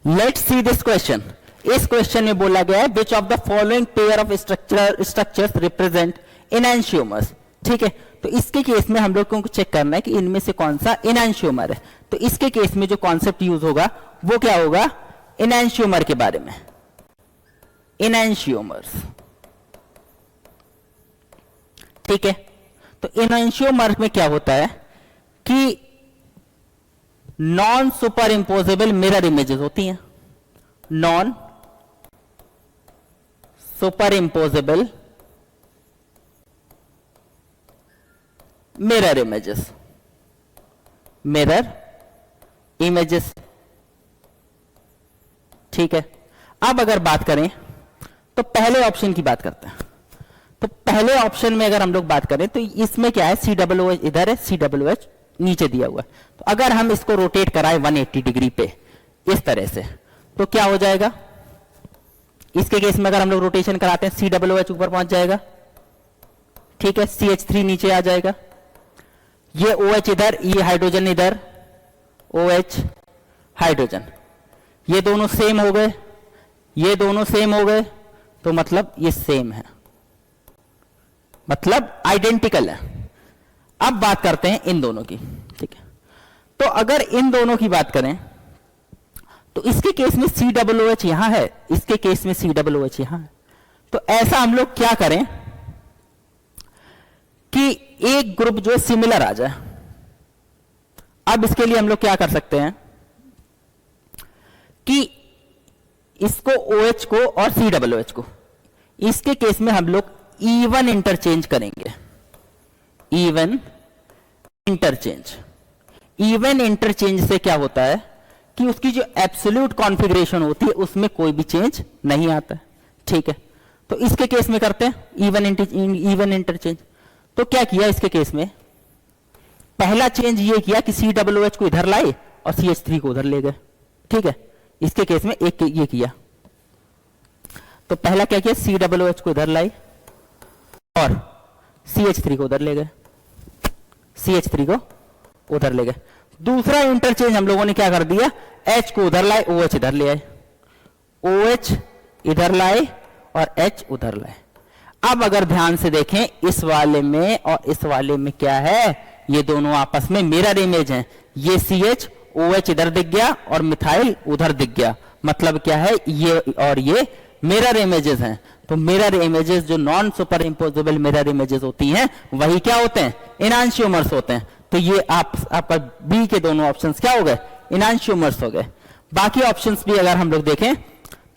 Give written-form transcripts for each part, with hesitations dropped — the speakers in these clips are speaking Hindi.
Let's see this question. इस क्वेश्चन में बोला गया है which of the following pair of structures represent enantiomers. ठीक है, तो इसके केस में हम लोग को चेक करना है कि इनमें से कौन सा एनांशियोमर है। तो इसके केस में जो कॉन्सेप्ट यूज होगा वो क्या होगा, एनांशियोमर के बारे में, एनांशियोमर्स। ठीक है, तो एनांशियोमर में क्या होता है कि non superimposable mirror images होती हैं, non superimposable mirror images, mirror images. ठीक है, अब अगर बात करें तो पहले ऑप्शन की बात करते हैं। तो पहले ऑप्शन में अगर हम लोग बात करें तो इसमें क्या है, COOH इधर है, COOH नीचे दिया हुआ है। तो अगर हम इसको रोटेट कराएं 180 डिग्री पे इस तरह से तो क्या हो जाएगा, इसके केस में अगर हम लोग रोटेशन कराते हैं COOH ऊपर पहुंच जाएगा। ठीक है, CH3 नीचे आ जाएगा, ये OH इधर, ये हाइड्रोजन इधर, OH हाइड्रोजन, ये दोनों सेम हो गए, ये दोनों सेम हो गए, तो मतलब ये सेम है, मतलब आइडेंटिकल है। अब बात करते हैं इन दोनों की। ठीक है, तो अगर इन दोनों की बात करें तो इसके केस में COOH यहां है, इसके केस में COOH यहां है। तो ऐसा हम लोग क्या करें कि एक ग्रुप जो है सिमिलर आ जाए। अब इसके लिए हम लोग क्या कर सकते हैं कि इसको OH को और COOH को, इसके केस में हम लोग इवन इंटरचेंज करेंगे, इवन इंटरचेंज। इवन इंटरचेंज से क्या होता है कि उसकी जो एब्सोल्यूट कॉन्फ़िगरेशन होती है उसमें कोई भी चेंज नहीं आता है। ठीक है, तो इसके केस में करते हैं इवन इंटरचेंज। तो क्या किया इसके केस में, पहला चेंज ये किया कि COOH को इधर लाए और CH3 को उधर ले गए। ठीक है, इसके केस में एक ये किया, तो पहला क्या किया, COOH को इधर लाई और CH3 को उधर ले गए, CH3 को उधर ले गए। दूसरा इंटरचेंज हम लोगों ने क्या कर दिया, H को उधर लाए, OH इधर ले आए, OH इधर लाए और H उधर लाए। अब अगर ध्यान से देखें इस वाले में और इस वाले में क्या है, ये दोनों आपस में मिरर इमेज हैं। ये CH OH इधर दिख गया और मिथाइल उधर दिख गया, मतलब क्या है, ये और ये मिरर इमेजेस हैं। तो मिरर इमेजेस जो non superimposable mirror images होती हैं वही क्या होते हैं, एनांशियोमर्स होते हैं। तो ये आपका बी के दोनों ऑप्शंस क्या हो गए, एनांशियोमर्स हो गए। बाकी ऑप्शंस भी अगर हम लोग देखें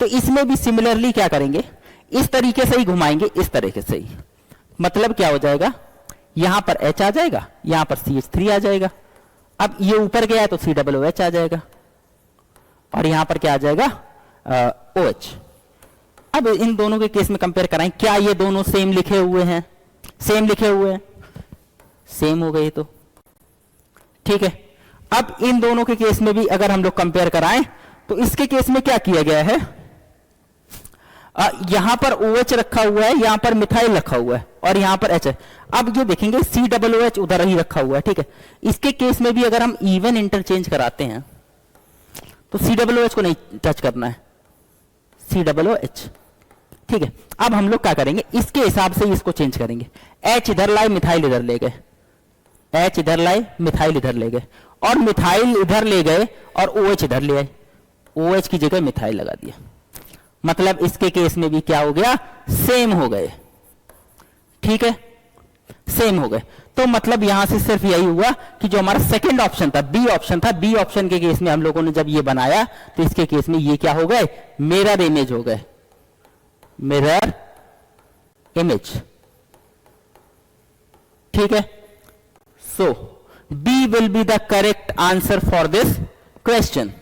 तो इसमें भी सिमिलरली क्या करेंगे, इस तरीके से ही घुमाएंगे, इस तरीके से ही। मतलब क्या हो जाएगा, यहां पर H आ जाएगा, यहां पर CH3 आ जाएगा। अब ये ऊपर गया है तो COOH आ जाएगा और यहां पर क्या आ जाएगा, OH। अब इन दोनों के केस में कंपेयर कराएं, क्या ये दोनों सेम लिखे हुए हैं, सेम लिखे हुए हैं, सेम हो गए तो ठीक है। अब इन दोनों के केस में भी अगर हम लोग कंपेयर कराएं तो इसके केस में क्या किया गया है, यहां पर OH रखा हुआ है, यहां पर मिथाइल रखा हुआ है और यहां पर H है। अब ये देखेंगे COOH उधर ही रखा हुआ है। ठीक है, इसके केस में भी अगर हम इवन इंटरचेंज कराते हैं तो COOH को नहीं टच करना है, COOH। ठीक है, अब हम लोग क्या करेंगे, इसके हिसाब से ही इसको चेंज करेंगे। H इधर लाए, मिथाइल इधर ले गए, H इधर लाए, मिथाइल इधर ले गए, और मिथाइल इधर ले गए और OH इधर ले आए, OH की जगह मिथाइल लगा दिया। मतलब इसके केस में भी क्या हो गया, सेम हो गए। ठीक है, सेम हो गए। तो मतलब यहां से सिर्फ यही हुआ कि जो हमारा सेकंड ऑप्शन था, बी ऑप्शन था, बी ऑप्शन के केस में हम लोगों ने जब ये बनाया तो इसके केस में ये क्या हो गए, मिरर इमेज हो गए, मिरर इमेज। ठीक है, so B will be the correct answer for this question.